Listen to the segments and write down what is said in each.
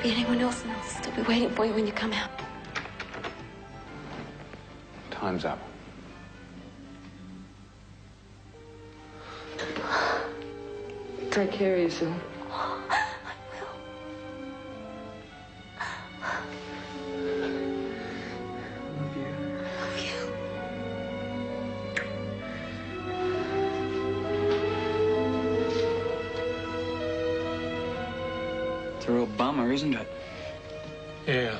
won't be anyone else, and I'll still be waiting for you when you come out. Time's up. Take care of yourself. I Love you. love you. It's a real bummer, isn't it? Yeah.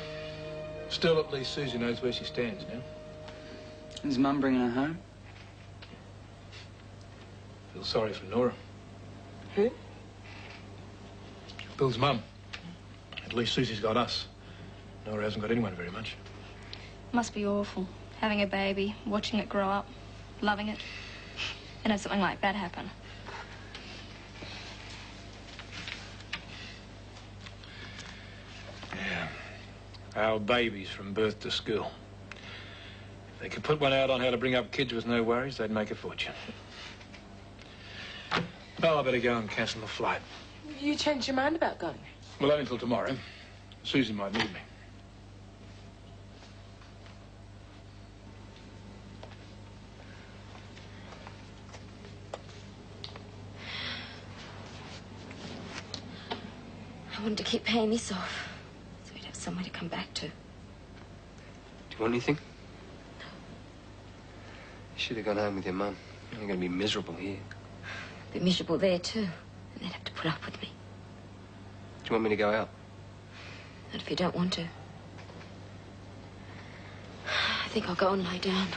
Still, at least Susie knows where she stands now. Is Mum bringing her home? Feel sorry for Nora. Who? Bill's mum. At least Susie's got us. Nora hasn't got anyone very much. Must be awful, having a baby, watching it grow up, loving it, and have something like that happen. Yeah. Our babies from birth to school. If they could put one out on how to bring up kids with no worries, they'd make a fortune. Well, I better go and cancel the flight. You changed your mind about going? Well, only until tomorrow. Susie might need me. I wanted to keep paying this off, so we'd have somewhere to come back to. Do you want anything? No. You should have gone home with your mum. You're going to be miserable here. Be miserable there too, and they'd have to put up with me. Do you want me to go out? Not if you don't want to. I think I'll go and lie down.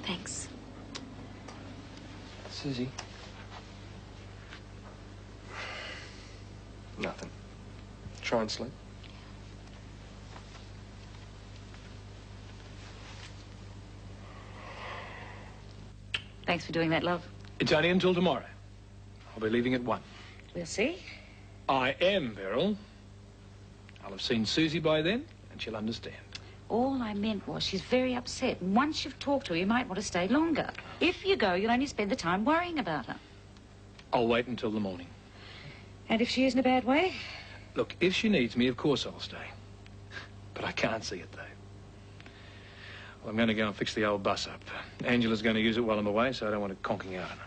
Thanks. Susie? Nothing. Try and sleep. Thanks for doing that, love. It's only until tomorrow. I'll be leaving at 1. We'll see. I am, Beryl. I'll have seen Susie by then, and she'll understand. All I meant was she's very upset. And once you've talked to her, you might want to stay longer. If you go, you'll only spend the time worrying about her. I'll wait until the morning. And if she is in a bad way? Look, if she needs me, of course I'll stay. But I can't see it, though. Well, I'm going to go and fix the old bus up. Angela's going to use it while I'm away, so I don't want it conking out on her.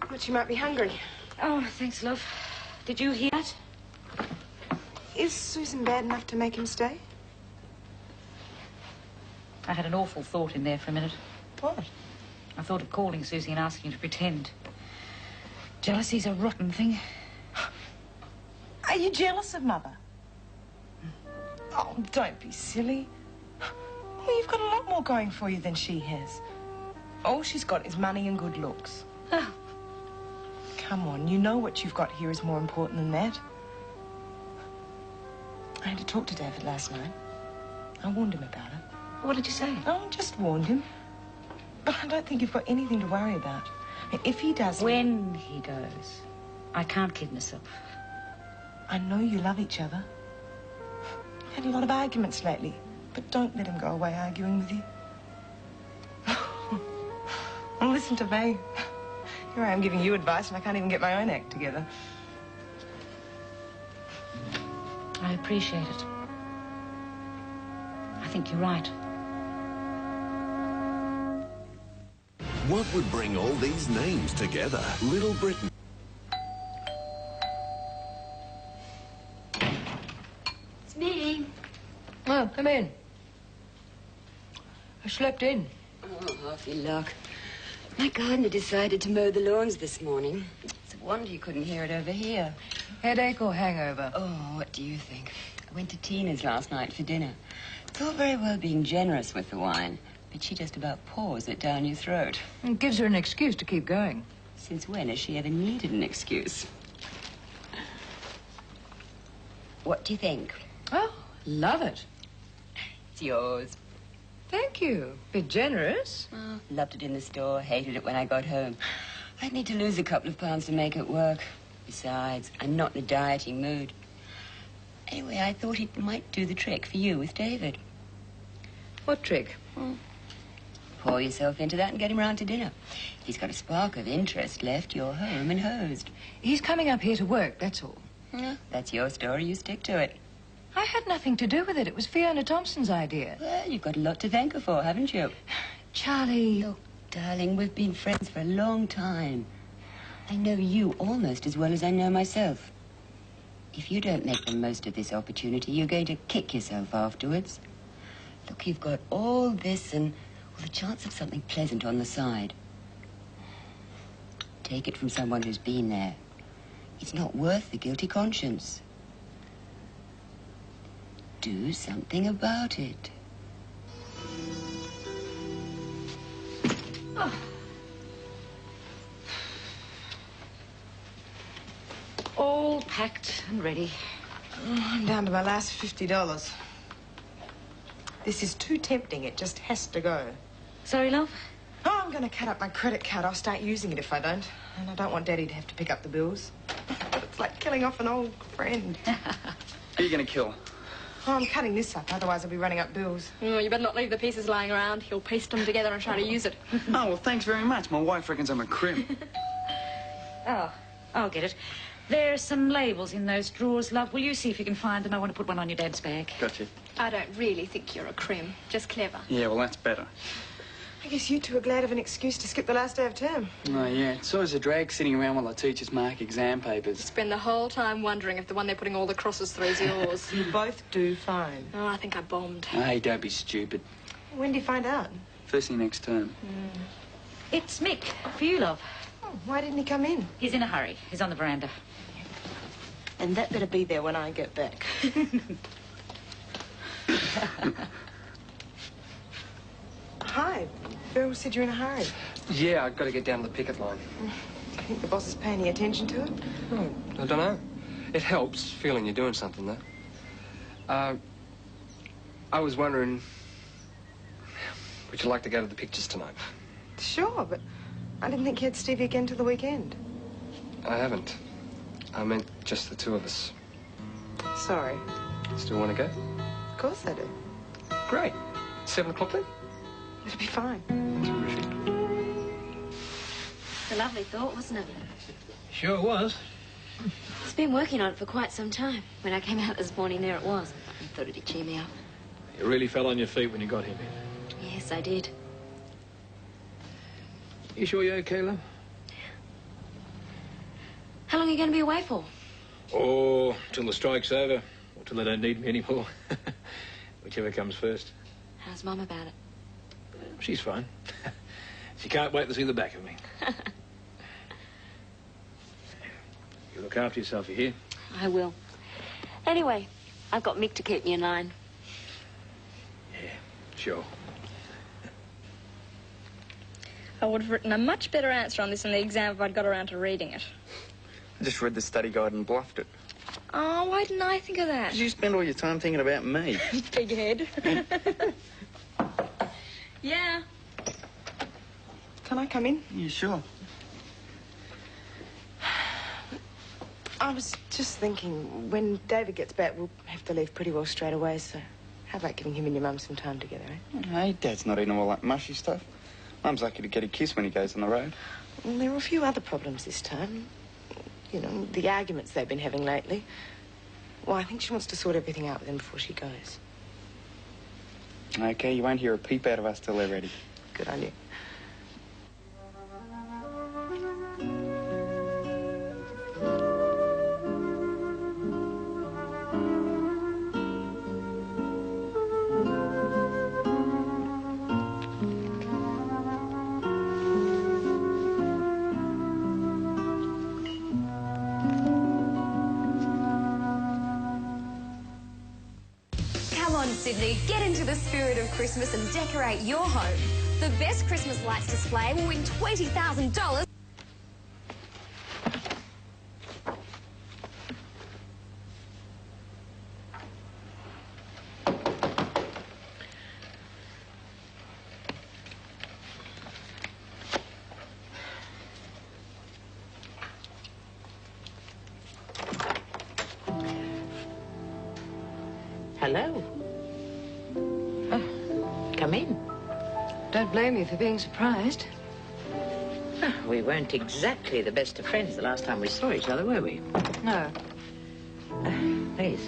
But you might be hungry. Oh, thanks, love. Did you hear that? Is Susan bad enough to make him stay? I had an awful thought in there for a minute. What? I thought of calling Susie and asking her to pretend. Jealousy's a rotten thing. Are you jealous of Mother? Oh, don't be silly. Well, you've got a lot more going for you than she has. All she's got is money and good looks. Oh. Come on, you know what you've got here is more important than that. I had to talk to David last night. I warned him about it. What did you say? Oh, just warned him. But I don't think you've got anything to worry about. If he does... When he goes. I can't kid myself. I know you love each other. You've had a lot of arguments lately, but don't let him go away arguing with you. Well, listen to me. Here I am giving you advice and I can't even get my own act together. I appreciate it. I think you're right. What would bring all these names together? Little Britain. It's me. Oh, come in. I slept in. Oh, half your luck. My gardener decided to mow the lawns this morning. It's a wonder you couldn't hear it over here. Headache or hangover? Oh, what do you think? I went to Tina's last night for dinner. It's all very well being generous with the wine, but she just about pours it down your throat. It gives her an excuse to keep going. Since when has she ever needed an excuse? What do you think? Oh, love it. It's yours. Thank you. Bit generous. Oh, loved it in the store, hated it when I got home. I'd need to lose a couple of pounds to make it work. Besides, I'm not in a dieting mood. Anyway, I thought it might do the trick for you with David. What trick? Pour yourself into that and get him round to dinner. If he's got a spark of interest left, you're home and hosed. He's coming up here to work, that's all. Yeah, that's your story. You stick to it. I had nothing to do with it. It was Fiona Thompson's idea. Well, you've got a lot to thank her for, haven't you? Charlie... Look, darling, we've been friends for a long time. I know you almost as well as I know myself. If you don't make the most of this opportunity, you're going to kick yourself afterwards. Look, you've got all this and the chance of something pleasant on the side. Take it from someone who's been there. It's not worth the guilty conscience. Do something about it. Oh. All packed and ready. I'm down to my last $50. This is too tempting. It just has to go. Sorry, love? Oh, I'm going to cut up my credit card. I'll start using it if I don't. And I don't want Daddy to have to pick up the bills. It's like killing off an old friend. Who are you going to kill? Oh, I'm cutting this up. Otherwise, I'll be running up bills. Oh, you better not leave the pieces lying around. He'll paste them together and try to use it. Oh, well, thanks very much. My wife reckons I'm a crim. Oh, I'll get it. There's some labels in those drawers, love. Will you see if you can find them? I want to put one on your dad's bag. Gotcha. I don't really think you're a crim. Just clever. Yeah, well, that's better. I guess you two are glad of an excuse to skip the last day of term. Oh, yeah. It's always a drag sitting around while the teachers mark exam papers. Spend the whole time wondering if the one they're putting all the crosses through is yours. You both do fine. Oh, I think I bombed. Hey, don't be stupid. When do you find out? First thing next term. It's Mick, for you, love. Oh, why didn't he come in? He's in a hurry. He's on the veranda. And that better be there when I get back. Hi. Beryl said you're in a hurry. Yeah, I've got to get down to the picket line. Do you think the boss is paying any attention to it? Oh, I don't know. It helps feeling you're doing something, though. I was wondering, would you like to go to the pictures tonight? Sure, but I didn't think you had Stevie again till the weekend. I haven't. I meant just the two of us. Sorry. Still want to go? Of course I do. Great. 7 o'clock then? It'll be fine. Terrific. It's a lovely thought, wasn't it? Sure was. He's been working on it for quite some time. When I came out this morning, there it was. I thought it'd cheer me up. You really fell on your feet when you got him in. Yes, I did. You sure you're okay, love? How long are you going to be away for? Oh, till the strike's over, or till they don't need me anymore. Whichever comes first. How's Mum about it? She's fine. She can't wait to see the back of me. You look after yourself, you hear? I will. Anyway, I've got Mick to keep me in line. Yeah, sure. I would have written a much better answer on this in the exam if I'd got around to reading it. I just read the study guide and bluffed it. Oh, why didn't I think of that? Did you spend all your time thinking about me? Big head. Yeah. Can I come in? Yeah, sure. I was just thinking, when David gets back, we'll have to leave pretty well straight away, so how about giving him and your mum some time together, eh? Hey, Dad's not eating all that mushy stuff. Mum's lucky to get a kiss when he goes on the road. Well, there are a few other problems this time. You know, the arguments they've been having lately. Well, I think she wants to sort everything out with him before she goes. Okay, you won't hear a peep out of us till they're ready. Good on you. Come on, Sydney, get into the spirit of Christmas and decorate your home. The best Christmas lights display will win $20,000. Hello. Oh, come in. Don't blame you for being surprised. Oh, we weren't exactly the best of friends the last time we saw each other, were we? No. Please.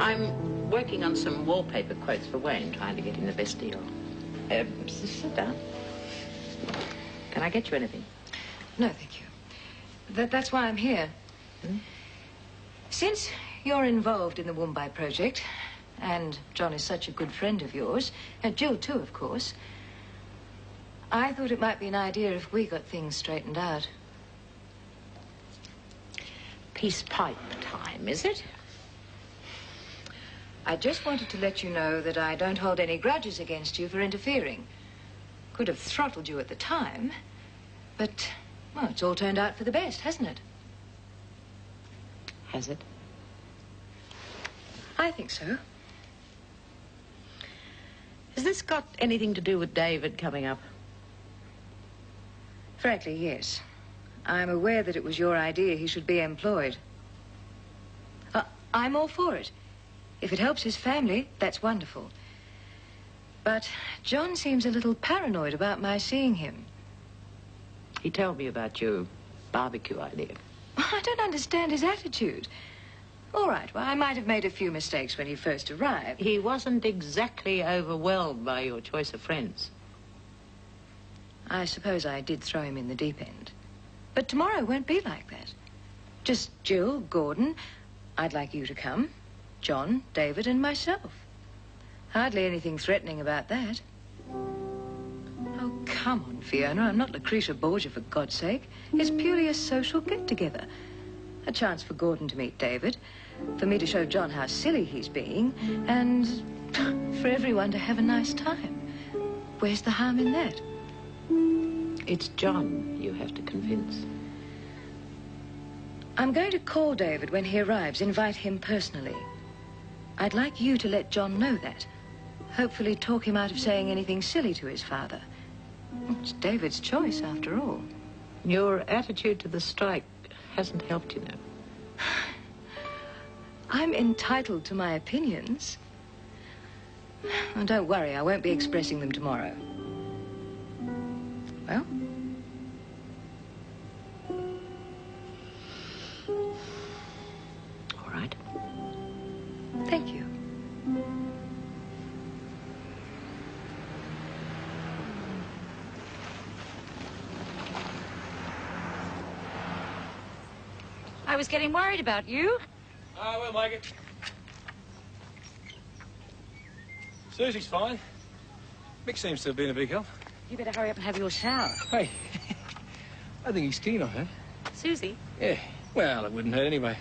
I'm working on some wallpaper quotes for Wayne, trying to get him the best deal. Sit down. Can I get you anything? No, thank you. That's why I'm here. Since you're involved in the Woombye project, and John is such a good friend of yours, and Jill too, of course, I thought it might be an idea if we got things straightened out. Peace pipe time, is it? I just wanted to let you know that I don't hold any grudges against you for interfering. Could have throttled you at the time, but, well, it's all turned out for the best, hasn't it? Has it? I think so. Has this got anything to do with David coming up? Frankly, yes. I'm aware that it was your idea he should be employed. I'm all for it. If it helps his family, that's wonderful. But John seems a little paranoid about my seeing him. He told me about your barbecue idea. I don't understand his attitude. All right, well, I might have made a few mistakes when he first arrived. He wasn't exactly overwhelmed by your choice of friends. I suppose I did throw him in the deep end. But tomorrow won't be like that. Just Jill, Gordon, I'd like you to come, John, David, and myself. Hardly anything threatening about that. Oh, come on, Fiona. I'm not Lucretia Borgia, for God's sake. It's purely a social get-together. A chance for Gordon to meet David, for me to show John how silly he's being, and for everyone to have a nice time. Where's the harm in that? It's John you have to convince. I'm going to call David when he arrives, invite him personally. I'd like you to let John know that. Hopefully talk him out of saying anything silly to his father. It's David's choice, after all. Your attitude to the strike hasn't helped, you know. I'm entitled to my opinions. Oh, don't worry, I won't be expressing them tomorrow. Well? All right. Thank you. I was getting worried about you. Oh, we'll make it. Susie's fine. Mick seems to have been a big help. You better hurry up and have your shower. Hey, I think he's keen on her. Susie? Yeah, well, it wouldn't hurt anyway.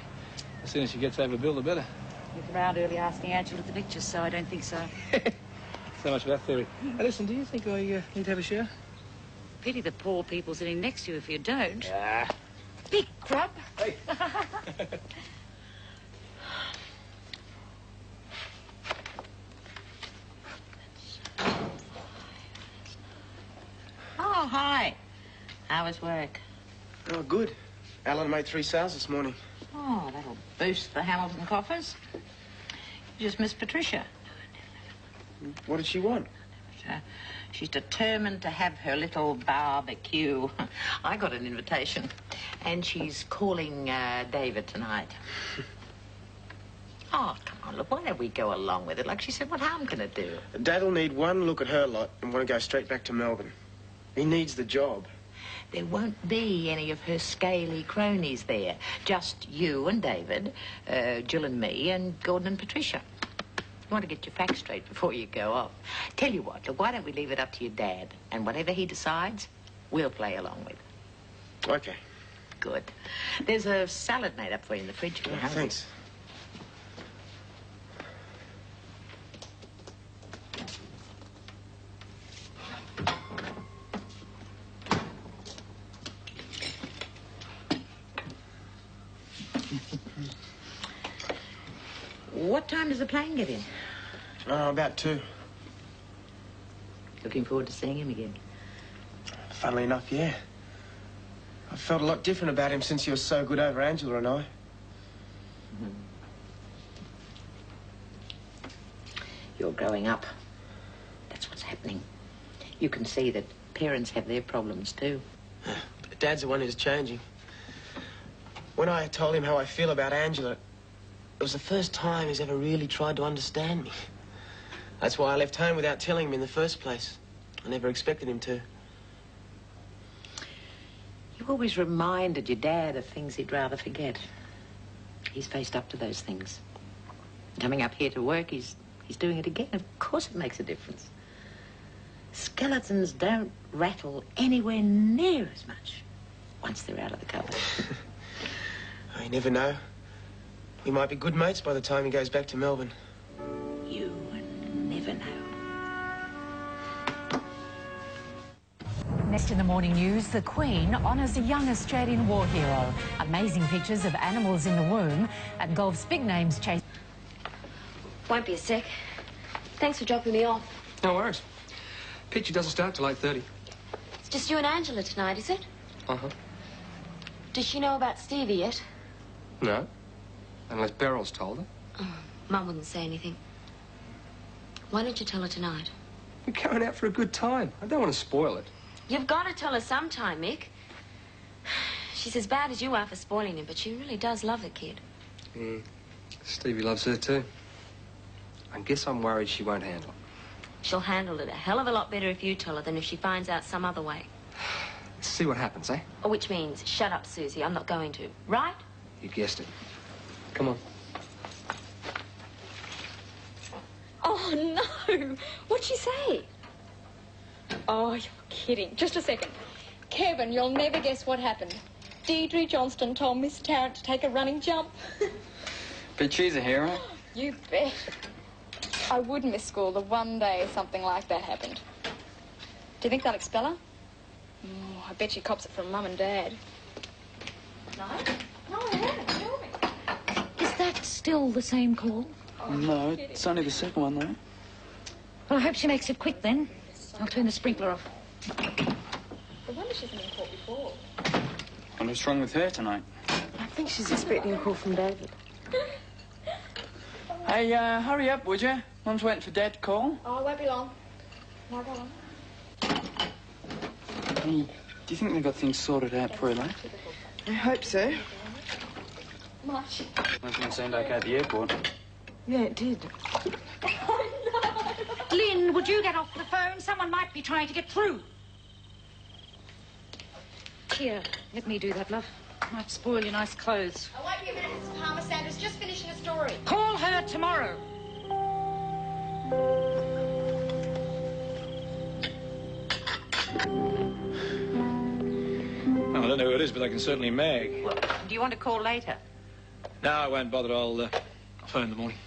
As soon as she gets over Bill, the better. You was around early asking Angela at the pictures, so I don't think so. So much for that theory. Hey, listen, do you think I need to have a shower? Pity the poor people sitting next to you if you don't. Ah. Big grub. Hey. Oh, hi. How was work? Oh, good. Alan made 3 sales this morning. Oh, that'll boost the Hamilton coffers. You just missed Patricia. What did she want? She's determined to have her little barbecue. I got an invitation, and she's calling David tonight. Oh, come on, look, why don't we go along with it? Like she said, what harm can it do? Dad'll need one look at her lot and want to go straight back to Melbourne. He needs the job. There won't be any of her scaly cronies there. Just you and David, Jill and me, and Gordon and Patricia. You want to get your facts straight before you go off. Tell you what, look, why don't we leave it up to your dad? And whatever he decides, we'll play along with. Okay. Good. There's a salad made up for you in the fridge if you're hungry. Thanks. What time does the plane get in? Oh, about 2. Looking forward to seeing him again. Funnily enough, yeah. I felt a lot different about him since he was so good over Angela and I. You're growing up. That's what's happening. You can see that parents have their problems too. But Dad's the one who's changing. When I told him how I feel about Angela, it was the first time he's ever really tried to understand me. That's why I left home without telling him in the first place. I never expected him to. You always reminded your dad of things he'd rather forget. He's faced up to those things. Coming up here to work, he's doing it again. Of course it makes a difference. Skeletons don't rattle anywhere near as much once they're out of the cupboard. You never know. We might be good mates by the time he goes back to Melbourne. You never know. Next in the morning news, the Queen honours a young Australian war hero. Amazing pictures of animals in the womb and golf's big names chase. Won't be a sec. Thanks for dropping me off. No worries. Picture doesn't start till 8:30. It's just you and Angela tonight, is it? Uh-huh. Does she know about Stevie yet? No. Unless Beryl's told her. Oh, Mum wouldn't say anything. Why don't you tell her tonight? We're going out for a good time. I don't want to spoil it. You've got to tell her sometime, Mick. She's as bad as you are for spoiling him, but she really does love the kid. Stevie loves her too. I guess I'm worried she won't handle it. She'll handle it a hell of a lot better if you tell her than if she finds out some other way. Let's see what happens, eh? Oh, which means, shut up, Susie. I'm not going to. Right? You guessed it. Come on. Oh, no. What'd she say? Oh, you're kidding. Just a second. Kevin, you'll never guess what happened. Deirdre Johnston told Miss Tarrant to take a running jump. Bet she's a hero. You bet. I would miss school the one day something like that happened. Do you think they'll expel her? Oh, I bet she cops it from Mum and Dad. No? No, I haven't. Tell me. Is that still the same call? No, it's only the second one, though. Well, I hope she makes it quick, then. I'll turn the sprinkler off. I wonder she's been in court before. And what's wrong with her tonight? I think she's expecting a call from David. Hey, hurry up, would you? Mum's waiting for Dad to call. Oh, it won't be long. No, go on. Hey, do you think they've got things sorted out before he left? I hope so. Much. Everything seemed okay at the airport. Yeah, it did. Lynn, would you get off the phone? Someone might be trying to get through. Here, let me do that, love. Might spoil your nice clothes. I won't be a minute, Mrs. Palmer. Sandra's just finishing a story. Call her tomorrow. Well, I don't know who it is, but I can certainly mag. Well, do you want to call later? No, I won't bother. I'll phone in the morning.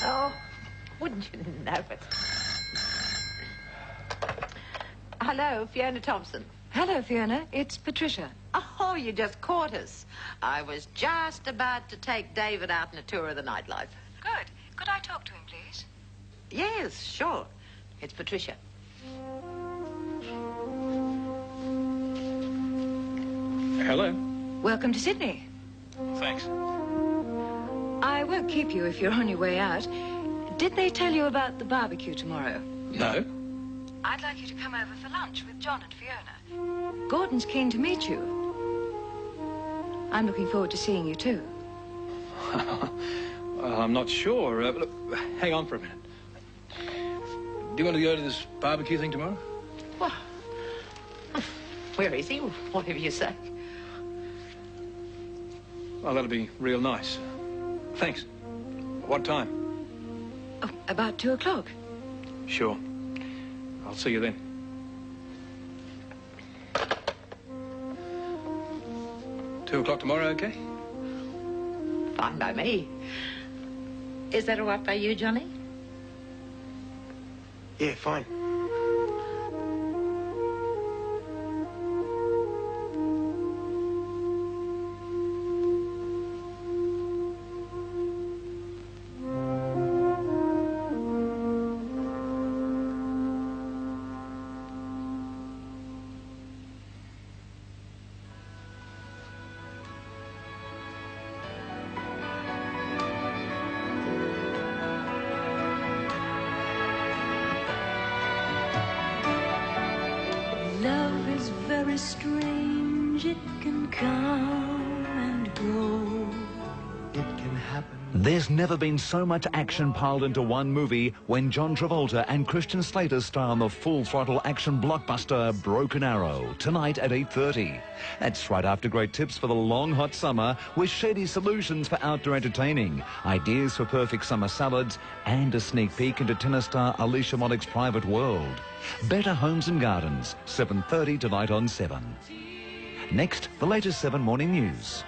Oh, wouldn't you know it? Hello, Fiona Thompson. Hello, Fiona. It's Patricia. Oh, you just caught us. I was just about to take David out on a tour of the nightlife. Good. Could I talk to him, please? Yes, sure. It's Patricia. Hello. Welcome to Sydney. Thanks. I won't keep you if you're on your way out. Did they tell you about the barbecue tomorrow? No. I'd like you to come over for lunch with John and Fiona. Gordon's keen to meet you. I'm looking forward to seeing you, too. Well, I'm not sure. Look, hang on for a minute. Do you want to go to this barbecue thing tomorrow? What? Where is he? Whatever you say. Well, that'll be real nice. Thanks. What time? Oh, about 2 o'clock. Sure. I'll see you then. Two o'clock tomorrow, okay? Fine by me. Is that all right by you, Johnny? Yeah, fine. it can come and go. It can happen. There's never been so much action piled into one movie when John Travolta and Christian Slater star in the full-throttle action blockbuster Broken Arrow, tonight at 8:30. That's right after great tips for the long, hot summer with shady solutions for outdoor entertaining, ideas for perfect summer salads, and a sneak peek into tennis star Alicia Molik's private world. Better Homes and Gardens, 7:30 tonight on 7. Next, the latest 7 morning news.